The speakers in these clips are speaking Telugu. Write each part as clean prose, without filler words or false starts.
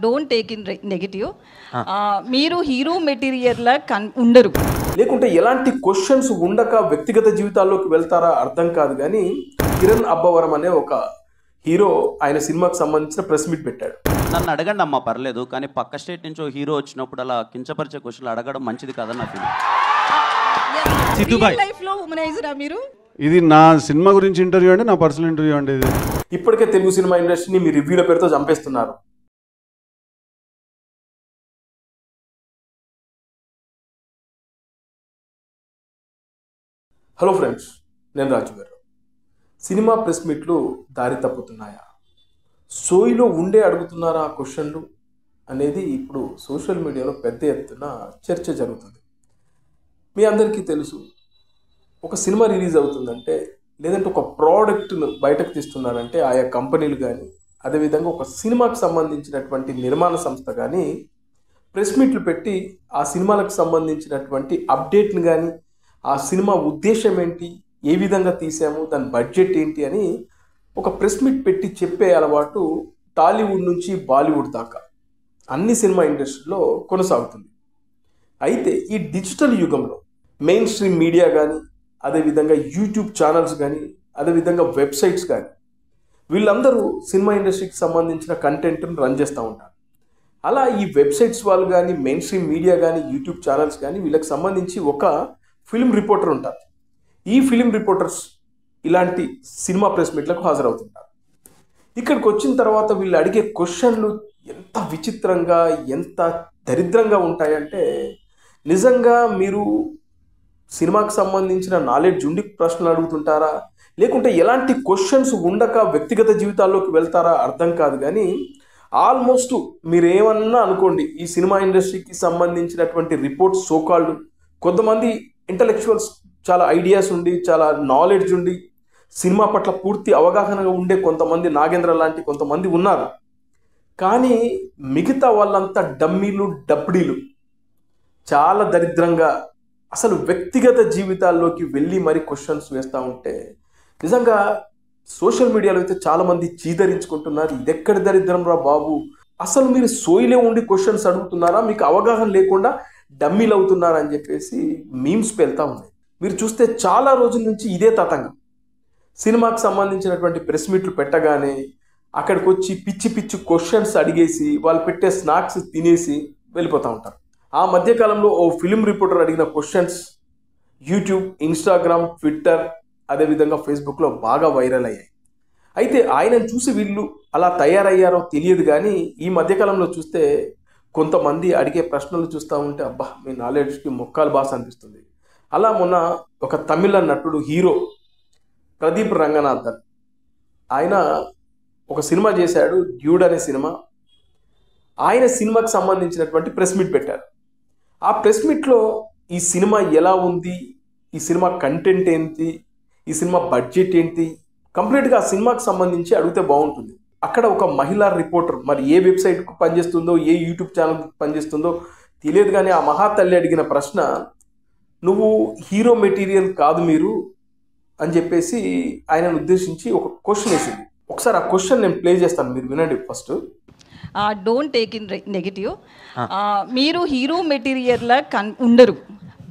Don't take in negative. మీరు హీరో మెటీరియల్లా ఉండరు. లేకుంటే ఎలాంటి క్వశ్చన్స్ ఉండక వ్యక్తిగత జీవితాల్లోకి వెళ్తారా అర్థం కాదు. కానీ కిరణ్ అబ్బవరం అనే ఒక హీరో ఆయన సినిమాకి సంబంధించిన ప్రెస్ మీట్ పెట్టాడు. నన్ను అడగండి అమ్మా, పర్లేదు, కానీ పక్క స్టేట్ నుంచి హీరో వచ్చినప్పుడు అలా కించపరిచే క్వశ్చన్లు అడగడం మంచిది కాదని నా ఫీలింగ్. లైఫ్లో ఉమనైజరా మీరు? ఇది నా సినిమా గురించి ఇంటర్వ్యూ అండి, నా పర్సనల్ ఇంటర్వ్యూ అండి ఇది. ఇప్పటికే తెలుగు సినిమా ఇండస్ట్రీని మీ రివ్యూల పేరుతో చంపేస్తున్నారు. హలో ఫ్రెండ్స్, నేను రాజు గారు. సినిమా ప్రెస్ మీట్లు దారి తప్పుతున్నాయా, సోయిలో ఉండే అడుగుతున్నారా ఆ క్వశ్చన్లు అనేది ఇప్పుడు సోషల్ మీడియాలో పెద్ద ఎత్తున చర్చ జరుగుతుంది. మీ అందరికీ తెలుసు, ఒక సినిమా రిలీజ్ అవుతుందంటే లేదంటే ఒక ప్రోడక్ట్ను బయటకు తీస్తున్నారంటే ఆయా కంపెనీలు కానీ అదేవిధంగా ఒక సినిమాకు సంబంధించినటువంటి నిర్మాణ సంస్థ కానీ ప్రెస్ మీట్లు పెట్టి ఆ సినిమాలకు సంబంధించినటువంటి అప్డేట్ని కానీ ఆ సినిమా ఉద్దేశం ఏంటి, ఏ విధంగా తీసాము, దాని బడ్జెట్ ఏంటి అని ఒక ప్రెస్ మీట్ పెట్టి చెప్పే అలవాటు టాలీవుడ్ నుంచి బాలీవుడ్ దాకా అన్ని సినిమా ఇండస్ట్రీలో కొనసాగుతుంది. అయితే ఈ డిజిటల్ యుగంలో మెయిన్ స్ట్రీమ్ మీడియా కానీ అదేవిధంగా యూట్యూబ్ ఛానల్స్ కానీ అదేవిధంగా వెబ్సైట్స్ కానీ వీళ్ళందరూ సినిమా ఇండస్ట్రీకి సంబంధించిన కంటెంట్ను రన్ చేస్తూ ఉంటారు. అలా ఈ వెబ్సైట్స్ వాళ్ళు కానీ మెయిన్ స్ట్రీమ్ మీడియా కానీ యూట్యూబ్ ఛానల్స్ కానీ వీళ్ళకి సంబంధించి ఒక ఫిల్మ్ రిపోర్టర్ ఉంటారు. ఈ ఫిలిం రిపోర్టర్స్ ఇలాంటి సినిమా ప్రెస్ మీట్లకు హాజరవుతుంటారు. ఇక్కడికి వచ్చిన తర్వాత వీళ్ళు అడిగే క్వశ్చన్లు ఎంత విచిత్రంగా ఎంత దరిద్రంగా ఉంటాయంటే నిజంగా మీరు సినిమాకి సంబంధించిన నాలెడ్జ్ ఉండి ప్రశ్నలు అడుగుతుంటారా, లేకుంటే ఎలాంటి క్వశ్చన్స్ ఉండక వ్యక్తిగత జీవితాల్లోకి వెళ్తారా అర్థం కాదు. కానీ ఆల్మోస్ట్ మీరు ఏమన్నా అనుకోండి, ఈ సినిమా ఇండస్ట్రీకి సంబంధించినటువంటి రిపోర్ట్స్ సోకాల్డ్ కొంతమంది ఇంటలెక్చువల్స్ చాలా ఐడియాస్ ఉండి చాలా నాలెడ్జ్ ఉండి సినిమా పట్ల పూర్తి అవగాహనగా ఉండే కొంతమంది, నాగేంద్ర లాంటి కొంతమంది ఉన్నారు. కానీ మిగతా వాళ్ళంతా డమ్మీలు డబ్బడీలు చాలా దరిద్రంగా అసలు వ్యక్తిగత జీవితాల్లోకి వెళ్ళి మరి క్వశ్చన్స్ వేస్తూ ఉంటే నిజంగా సోషల్ మీడియాలో అయితే చాలామంది చీదరించుకుంటున్నారు. ఇది ఎక్కడి దరిద్రం రా బాబు, అసలు మీరు సోయిలే ఉండి క్వశ్చన్స్ అడుగుతున్నారా, మీకు అవగాహన లేకుండా డమ్మీలు అవుతున్నారా అని చెప్పేసి మీమ్స్ పెళ్తా ఉన్నాయి. మీరు చూస్తే చాలా రోజుల నుంచి ఇదే తతంగం. సినిమాకి సంబంధించినటువంటి ప్రెస్ మీట్లు పెట్టగానే అక్కడికి వచ్చి పిచ్చి పిచ్చి క్వశ్చన్స్ అడిగేసి వాళ్ళు పెట్టే స్నాక్స్ తినేసి వెళ్ళిపోతూ ఉంటారు. ఆ మధ్యకాలంలో ఓ ఫిలిం రిపోర్టర్ అడిగిన క్వశ్చన్స్ యూట్యూబ్, ఇన్స్టాగ్రామ్, ట్విట్టర్ అదేవిధంగా ఫేస్బుక్లో బాగా వైరల్ అయ్యాయి. అయితే ఆయనను చూసి వీళ్ళు అలా తయారయ్యారో తెలియదు. కానీ ఈ మధ్యకాలంలో చూస్తే కొంతమంది అడిగే ప్రశ్నలు చూస్తూ ఉంటే అబ్బా మీ నాలెడ్జ్కి మొక్కాలు బాస్ అనిపిస్తుంది. అలా మొన్న ఒక తమిళ నటుడు హీరో ప్రదీప్ రంగనాథన్ ఆయన ఒక సినిమా చేశాడు, డ్యూడ్ అనే సినిమా. ఆయన సినిమాకి సంబంధించినటువంటి ప్రెస్ మీట్ పెట్టారు. ఆ ప్రెస్ మీట్లో ఈ సినిమా ఎలా ఉంది, ఈ సినిమా కంటెంట్ ఏంటి, ఈ సినిమా బడ్జెట్ ఏంటి, కంప్లీట్గా ఆ సినిమాకి సంబంధించి అడిగితే బాగుంటుంది. అక్కడ ఒక మహిళా రిపోర్టర్ మరి ఏ వెబ్సైట్కు పనిచేస్తుందో ఏ యూట్యూబ్ ఛానల్కి పనిచేస్తుందో తెలియదు. కానీ ఆ మహాతల్లి అడిగిన ప్రశ్న, నువ్వు హీరో మెటీరియల్ కాదు మీరు అని చెప్పేసి ఆయనను ఉద్దేశించి ఒక క్వశ్చన్ వేసింది. ఒకసారి ఆ క్వశ్చన్ నేను ప్లే చేస్తాను, మీరు వినండి first. Don't take in negative. మీరు హీరో మెటీరియల్లా ఉండరు.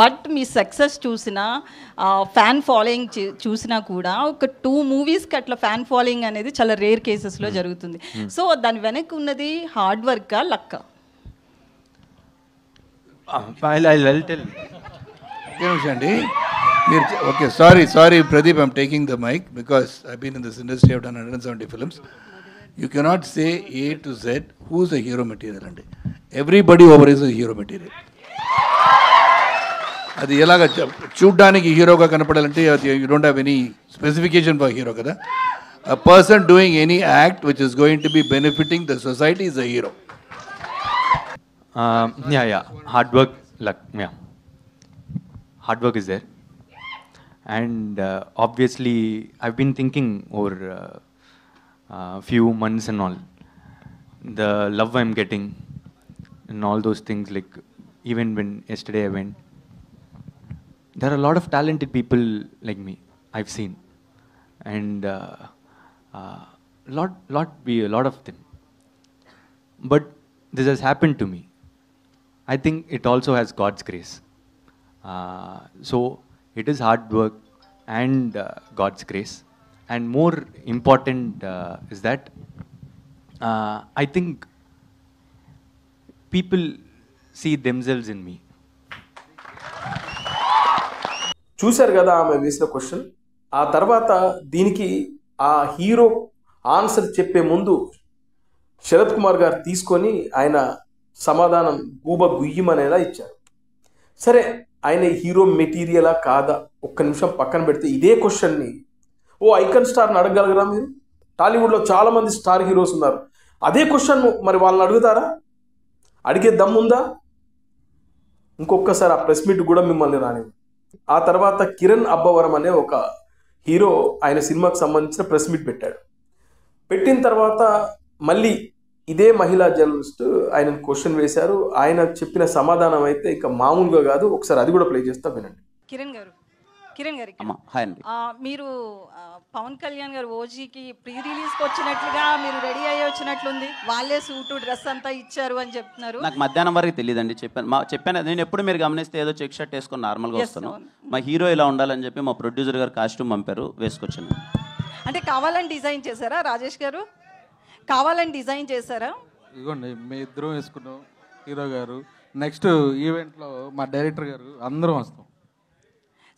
బట్ మీ సక్సెస్ చూసినా ఫ్యాన్ ఫాలోయింగ్ చూసినా కూడా ఒక 2 మూవీస్కి అట్లా ఫ్యాన్ ఫాలోయింగ్ అనేది చాలా రేర్ కేసెస్లో జరుగుతుంది. సో దాని వెనక్కి ఉన్నది హార్డ్ వర్కా లక్కా? అండి మీరు okay, sorry Pradeep, I'm taking the mic because I been in this industry, I've done 170 films. You cannot say A to Z who's a hero material అండి. Everybody over is a hero material. అది ఎలాగ చూడ్డానికి హీరోగా కనపడాలంటే you don't have any specification for hero కదా. A person doing any act which is going to be benefiting the society is a hero. Hard work, luck, hard work is there, and obviously I've been thinking over few months and all, the love I'm getting and all those things, like even when yesterday I went, there are a lot of talented people like me I've seen, and a lot of them, But this has happened to me. I think it also has God's grace. So it is hard work and God's grace. And more important is that I think people see themselves in me. చూశారు కదా ఆమె వేసిన క్వశ్చన్. ఆ తర్వాత దీనికి ఆ హీరో ఆన్సర్ చెప్పే ముందు శరత్ కుమార్ గారు తీసుకొని ఆయన సమాధానం గుయ్యమనేలా ఇచ్చారు. సరే, ఆయన హీరో మెటీరియలా కాదా ఒక్క నిమిషం పక్కన పెడితే, ఇదే క్వశ్చన్ని ఓ ఐకాన్ స్టార్ని అడగగలరా మీరు? టాలీవుడ్లో చాలామంది స్టార్ హీరోస్ ఉన్నారు. అదే క్వశ్చన్ మరి వాళ్ళని అడుగుతారా? అడిగే దమ్ముందా? ఇంకొకసారి ఆ ప్రెస్ మీట్ కూడా మిమ్మల్ని రాని. ఆ తర్వాత కిరణ్ అబ్బవరం అనే ఒక హీరో ఆయన సినిమాకి సంబంధించిన ప్రెస్ మీట్ పెట్టాడు. పెట్టిన తర్వాత మళ్ళీ ఇదే మహిళా జర్నలిస్ట్ ఆయన క్వశ్చన్ వేశారు. ఆయన చెప్పిన సమాధానం అయితే ఇక మామూలుగా కాదు. ఒకసారి అది కూడా ప్లే చేస్తా వినండి. కిరణ్ గారు హాయ్ అండి. మీరు పవన్ కళ్యాణ్ గారు ఓజీకి ప్రీ రిలీజ్కి వచ్చినట్లుగా మీరు రెడీ అయ్యి వచ్చినట్లుంది. వాళ్ళే సూటు డ్రెస్ అంతా ఇచ్చారు అని చెప్తున్నారు. నాకు మధ్యాహ్నం వరకు తెలియదండి. చెప్పాను నేను ఎప్పుడు మీరు గమనిస్తే ఏదో చెక్ షర్ట్ వేసుకొని నార్మల్గా వస్తాను. మా హీరో ఇలా ఉండాలని చెప్పి మా ప్రొడ్యూసర్ గారు కాస్ట్యూమ్ పంపారు, వేసుకొచ్చాను. అంటే కావాలని డిజైన్ చేశారా రాజేష్ గారు? కావాలని డిజైన్ చేశారా? ఇదిగోండి మీ ఇద్దరం వేసుకున్నాం, హీరో గారు. నెక్స్ట్ ఈవెంట్లో మా డైరెక్టర్ గారు అందరం వస్తాం.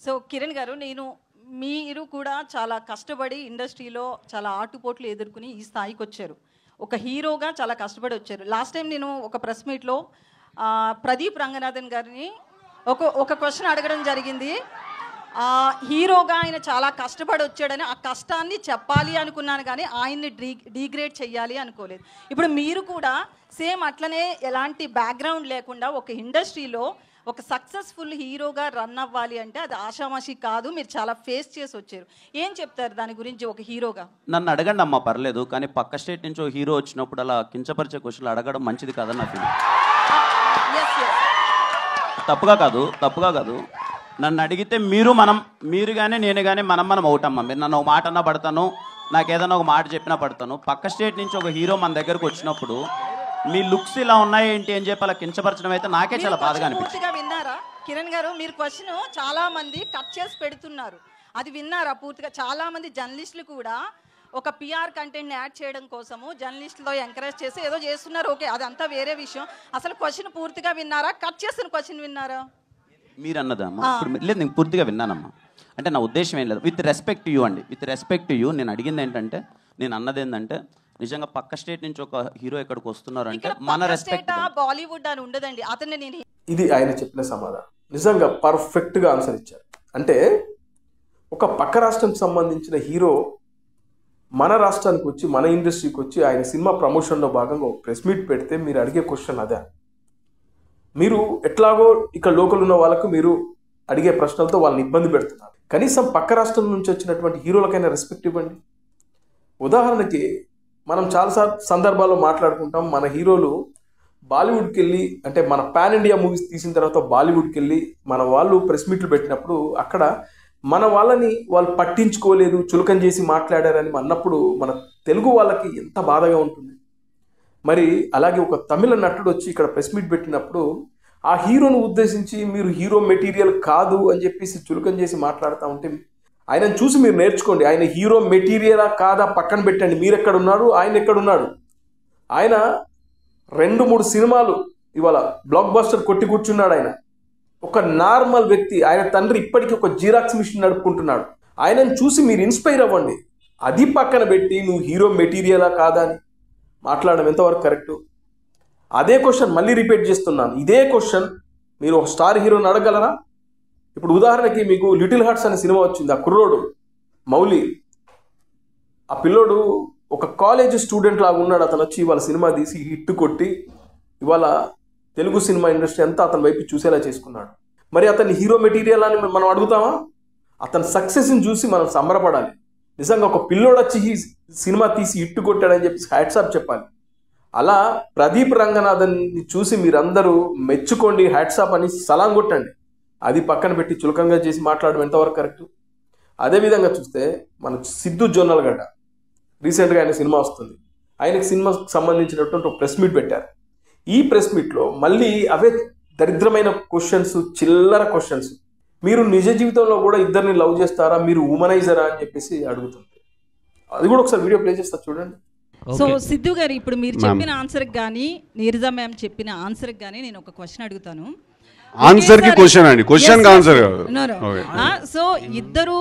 సో కిరణ్ గారు, మీరు కూడా చాలా కష్టపడి ఇండస్ట్రీలో చాలా ఆటుపోట్లు ఎదుర్కొని ఈ స్థాయికి వచ్చారు. ఒక హీరోగా చాలా కష్టపడి వచ్చారు. లాస్ట్ టైం నేను ఒక ప్రెస్ మీట్లో ప్రదీప్ రంగనాథన్ గారిని ఒక క్వశ్చన్ అడగడం జరిగింది. హీరోగా ఆయన చాలా కష్టపడి వచ్చాడని ఆ కష్టాన్ని చెప్పాలి అనుకున్నాను, కానీ ఆయన్ని డీగ్రేడ్ చెయ్యాలి అనుకోలేదు. ఇప్పుడు మీరు కూడా సేమ్ అట్లనే ఎలాంటి బ్యాక్గ్రౌండ్ లేకుండా ఒక ఇండస్ట్రీలో ఒక సక్సెస్ఫుల్ హీరోగా రన్ అవ్వాలి అంటే అది ఆషామాషి కాదు. మీరు చాలా ఫేస్ చేసి వచ్చారు. ఏం చెప్తారు దాని గురించి ఒక హీరోగా? నన్ను అడగండి అమ్మా, పర్లేదు. కానీ పక్క స్టేట్ నుంచి ఒక హీరో వచ్చినప్పుడు అలా కించపరిచే క్వశ్చన్లు అడగడం మంచిది కాదని నా ఫీలింగ్. తప్పుగా కాదు. నన్ను అడిగితే మీరు కానీ నేను కానీ మనం అవుతామ్మా. మీరు నన్ను ఒక మాట అన్నా పడతాను, నాకు ఏదైనా ఒక మాట చెప్పినా పడతాను. పక్క స్టేట్ నుంచి ఒక హీరో మన దగ్గరకు వచ్చినప్పుడు మీ లుక్స్ ఇలా ఉన్నాయి ఏంటి అని చెప్పి అలా కించపరచడం అయితే నాకే చాలా బాధగా అనిపించింది. విన్నారా కిరణ్ గారు? మీరు క్వశ్చన్ చాలా మంది కట్ చేసి పెడుతున్నారు, అది విన్నారా పూర్తిగా? చాలా మంది జర్నలిస్టులు కూడా ఒక పిఆర్ కంటెంట్ని యాడ్ చేయడం కోసము జర్నలిస్టులో ఎంకరేజ్ చేసి ఏదో చేస్తున్నారు. ఓకే, అదంతా వేరే విషయం. అసలు క్వశ్చన్ పూర్తిగా విన్నారా? కట్ చేసిన క్వశ్చన్ విన్నారా? మీరు అన్నదమ్మా లేదు, నేను పూర్తిగా విన్నానమ్మా. అంటే నా ఉద్దేశం ఏం లేదు. విత్ రెస్పెక్ట్ యూ అండి, విత్ రెస్పెక్ట్ యూ నేను అడిగింది ఏంటంటే, నేను అన్నది ఏంటంటే, నిజంగా పక్క స్టేట్ నుంచి ఒక హీరో ఎక్కడికి వస్తున్నారు అంటే మన రెస్పెక్ట్. బాలీవుడ్ అని ఉండదండి. అతన్ని నేను ఇది ఆయన చెప్పిన సమాధానం నిజంగా పర్ఫెక్ట్గా ఆన్సర్ ఇచ్చారు. అంటే ఒక పక్క రాష్ట్రానికి సంబంధించిన హీరో మన రాష్ట్రానికి వచ్చి మన ఇండస్ట్రీకి వచ్చి ఆయన సినిమా ప్రమోషన్లో భాగంగా ఒక ప్రెస్ మీట్ పెడితే మీరు అడిగే క్వశ్చన్ అదే. మీరు ఎట్లాగో ఇక్కడ లోకల్ ఉన్న వాళ్ళకు మీరు అడిగే ప్రశ్నలతో వాళ్ళని ఇబ్బంది పెడుతున్నారు. కనీసం పక్క రాష్ట్రం నుంచి వచ్చినటువంటి హీరోలకైనా రెస్పెక్ట్ ఇవ్వండి. ఉదాహరణకి మనం చాలా సందర్భాల్లో మాట్లాడుకుంటాం, మన హీరోలు బాలీవుడ్కి వెళ్ళి, అంటే మన పాన్ ఇండియా మూవీస్ తీసిన తర్వాత బాలీవుడ్కి వెళ్ళి మన వాళ్ళు ప్రెస్ మీట్లు పెట్టినప్పుడు అక్కడ మన వాళ్ళని వాళ్ళు పట్టించుకోలేదు, చులకన చేసి మాట్లాడారని అన్నప్పుడు మన తెలుగు వాళ్ళకి ఎంత బాధగా ఉంటుంది. మరి అలాగే ఒక తమిళ నటుడు వచ్చి ఇక్కడ ప్రెస్ మీట్ పెట్టినప్పుడు ఆ హీరోను ఉద్దేశించి మీరు హీరో మెటీరియల్ కాదు అని చెప్పేసి చులకన చేసి మాట్లాడుతూ ఉంటే ఆయనను చూసి మీరు నేర్చుకోండి. ఆయన హీరో మెటీరియలా కాదా పక్కన పెట్టండి. మీరు ఎక్కడున్నాడు, ఆయన ఎక్కడున్నాడు? ఆయన 2-3 సినిమాలు ఇవాళ బ్లాక్ బస్టర్ కొట్టి కూర్చున్నాడు. ఆయన ఒక నార్మల్ వ్యక్తి. ఆయన తండ్రి ఇప్పటికీ ఒక జిరాక్స్ మిషన్ నడుపుకుంటున్నాడు. ఆయనను చూసి మీరు ఇన్స్పైర్ అవ్వండి. అది పక్కన పెట్టి నువ్వు హీరో మెటీరియలా కాదా అని మాట్లాడడం ఎంతవరకు కరెక్టు? అదే క్వశ్చన్ మళ్ళీ రిపీట్ చేస్తున్నాను. ఇదే క్వశ్చన్ మీరు ఒక స్టార్ హీరోని అడగలరా? ఇప్పుడు ఉదాహరణకి మీకు లిటిల్ హార్ట్స్ అనే సినిమా వచ్చింది. ఆ కుర్రోడు మౌలి, ఆ పిల్లోడు ఒక కాలేజ్ స్టూడెంట్ లాగా ఉన్నాడు. అతను వచ్చి ఇవాళ సినిమా తీసి హిట్ కొట్టి ఇవాళ తెలుగు సినిమా ఇండస్ట్రీ అంతా అతని వైపు చూసేలా చేసుకున్నాడు. మరి అతన్ని హీరో మెటీరియల్ అని మనం అడుగుతామా? అతని సక్సెస్ని చూసి మనం సంబరపడాలి. నిజంగా ఒక పిల్లోడు వచ్చి సినిమా తీసి హిట్ కొట్టాడని చెప్పి హ్యాట్సాప్ చెప్పాలి. అలా ప్రదీప్ రంగనాథన్ని చూసి మీరందరూ మెచ్చుకోండి, హ్యాట్సాప్ అని సలాం కొట్టండి. అది పక్కన పెట్టి చులకంగా చేసి మాట్లాడడం ఎంతవరకు కరెక్ట్? అదేవిధంగా చూస్తే మన సిద్ధు జొన్నలగడ్డ రీసెంట్గా ఆయన సినిమా వస్తుంది. ఆయనకు సినిమాకు సంబంధించినటువంటి ఒక ప్రెస్ మీట్ పెట్టారు. ఈ ప్రెస్ మీట్లో మళ్ళీ అవే దరిద్రమైన క్వశ్చన్స్, చిల్లర క్వశ్చన్స్. మీరు నిజ జీవితంలో కూడా ఇద్దరిని లవ్ చేస్తారా, మీరు ఉమనైజరా అని చెప్పేసి అడుగుతుంది. అది కూడా ఒకసారి వీడియో ప్లే చేస్తా చూడండి. సో సిద్ధు గారు, ఇప్పుడు మీరు చెప్పిన ఆన్సర్కి కానీ నీరజా మ్యామ్ చెప్పిన ఆన్సర్కి కానీ నేను ఒక క్వశ్చన్ అడుగుతాను. ఆన్సర్ కి క్వశ్చన్ అండి, క్వశ్చన్ కి ఆన్సర్ కాదు. సో ఇద్దరు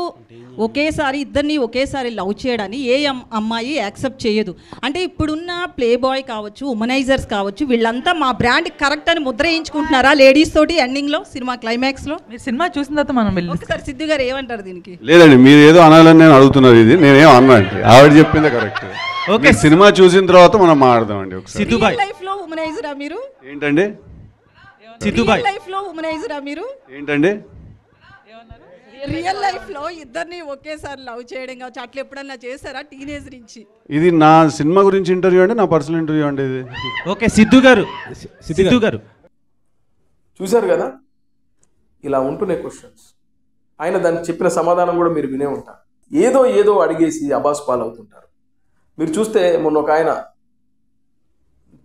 ఇద్దరిని ఒకేసారి లవ్ చేయడాన్ని ఏ అమ్మాయి యాక్సెప్ట్ చేయదు. అంటే ఇప్పుడున్న ప్లే బాయ్ కావచ్చు, ఉమనైజర్స్ కావచ్చు, వీళ్ళంతా మా బ్రాండ్ కరెక్ట్ అని ముద్ర వేయించుకుంటున్నారా లేడీస్ తోటి ఎండింగ్ లో, సినిమా క్లైమాక్స్ లో? మీరు సినిమా చూసిన తర్వాత మనం ఒకసారి సిద్ధు గారు ఏమంటారు దీనికి? లేదండి, మీరు ఏదో అనాలని నేను అడుగుతున్నారు. ఇది నేనేం అన్నా అండి, ఆవిడ చెప్పిందే కరెక్ట్. ఓకే, సినిమా చూసిన తర్వాత మనం మాట్లాడదామండి. ఒకసారి రియల్ లైఫ్ లో ఉమనైజరా మీరు? ఏంటండి రియల్ లైఫ్ లో ఉమనైజరా మీరు? ఏంటండి రియల్ లైఫ్ లో ఇద్దరిని ఒకేసారి లవ్ చేయడం కావచ్చు, అట్లా ఎప్పుడన్నా చేశారా టీనేజ్ నుంచి? ఇది నా సినిమా గురించి ఇంటర్వ్యూ అండి, నా పర్సనల్ ఇంటర్వ్యూ అండి ఇది. ఓకే సిద్ధు గారు చూశారు కదా, ఇలా ఉంటున్నాయి క్వశ్చన్స్. ఆయన దానికి చెప్పిన సమాధానం కూడా మీరు వినే ఉంటారు. ఏదో అడిగేసి అబాస్ పాలు అవుతుంటారు. మీరు చూస్తే మొన్న ఒక ఆయన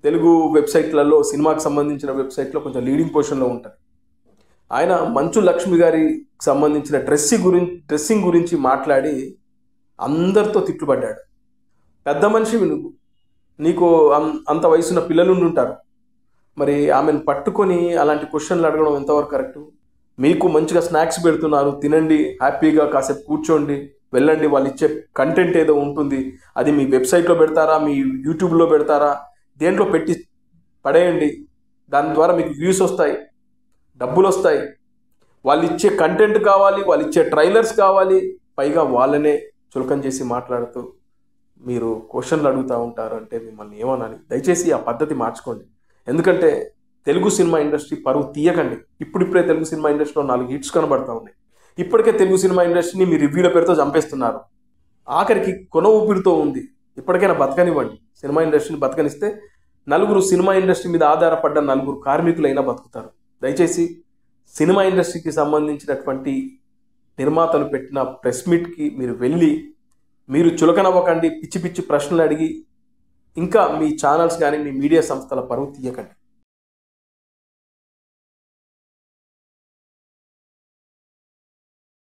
తెలుగు వెబ్సైట్లలో, సినిమాకి సంబంధించిన వెబ్సైట్లో కొంచెం లీడింగ్ పొజిషన్లో ఉంటారు. ఆయన మంచు లక్ష్మి గారికి సంబంధించిన డ్రెస్సింగ్ గురించి మాట్లాడి అందరితో తిట్టుబడ్డాడు. పెద్ద మనిషి నీకు అంత వయసున్న పిల్లలు ఉంటారు, మరి ఆమెను పట్టుకొని అలాంటి క్వశ్చన్లు అడగడం ఎంతవరకు కరెక్టు? మీకు మంచిగా స్నాక్స్ పెడుతున్నారు, తినండి, హ్యాపీగా కాసేపు కూర్చోండి, వెళ్ళండి. వాళ్ళు ఇచ్చే కంటెంట్ ఏదో ఉంటుంది, అది మీ వెబ్సైట్లో పెడతారా, మీ యూట్యూబ్లో పెడతారా, దేంట్లో పెట్టి పడేయండి. దాని ద్వారా మీకు వ్యూస్ వస్తాయి, డబ్బులు వస్తాయి. వాళ్ళు ఇచ్చే కంటెంట్ కావాలి, వాళ్ళు ఇచ్చే ట్రైలర్స్ కావాలి, పైగా వాళ్ళనే చులకం చేసి మాట్లాడుతూ మీరు క్వశ్చన్లు అడుగుతూ ఉంటారు అంటే మిమ్మల్ని ఏమనాలి? దయచేసి ఆ పద్ధతి మార్చుకోండి. ఎందుకంటే తెలుగు సినిమా ఇండస్ట్రీ పరువు తీయకండి. ఇప్పుడిప్పుడే తెలుగు సినిమా ఇండస్ట్రీలో 4 హిట్స్ కనబడతా ఉన్నాయి. ఇప్పటికే తెలుగు సినిమా ఇండస్ట్రీని మీ రివ్యూల పేరుతో చంపేస్తున్నారు. ఆఖరికి కొన ఊపిరితో ఉంది. ఇప్పటికైనా బతకనివ్వండి. సినిమా ఇండస్ట్రీని బతకనిస్తే సినిమా ఇండస్ట్రీ మీద ఆధారపడ్డ 4 కార్మికులైనా బతుకుతారు. దయచేసి సినిమా ఇండస్ట్రీకి సంబంధించినటువంటి నిర్మాతలు పెట్టిన ప్రెస్ మీట్కి మీరు వెళ్ళి మీరు చులకనవ్వకండి, పిచ్చి పిచ్చి ప్రశ్నలు అడిగి ఇంకా మీ ఛానల్స్ కానీ మీ మీడియా సంస్థల పరువు తీయకండి.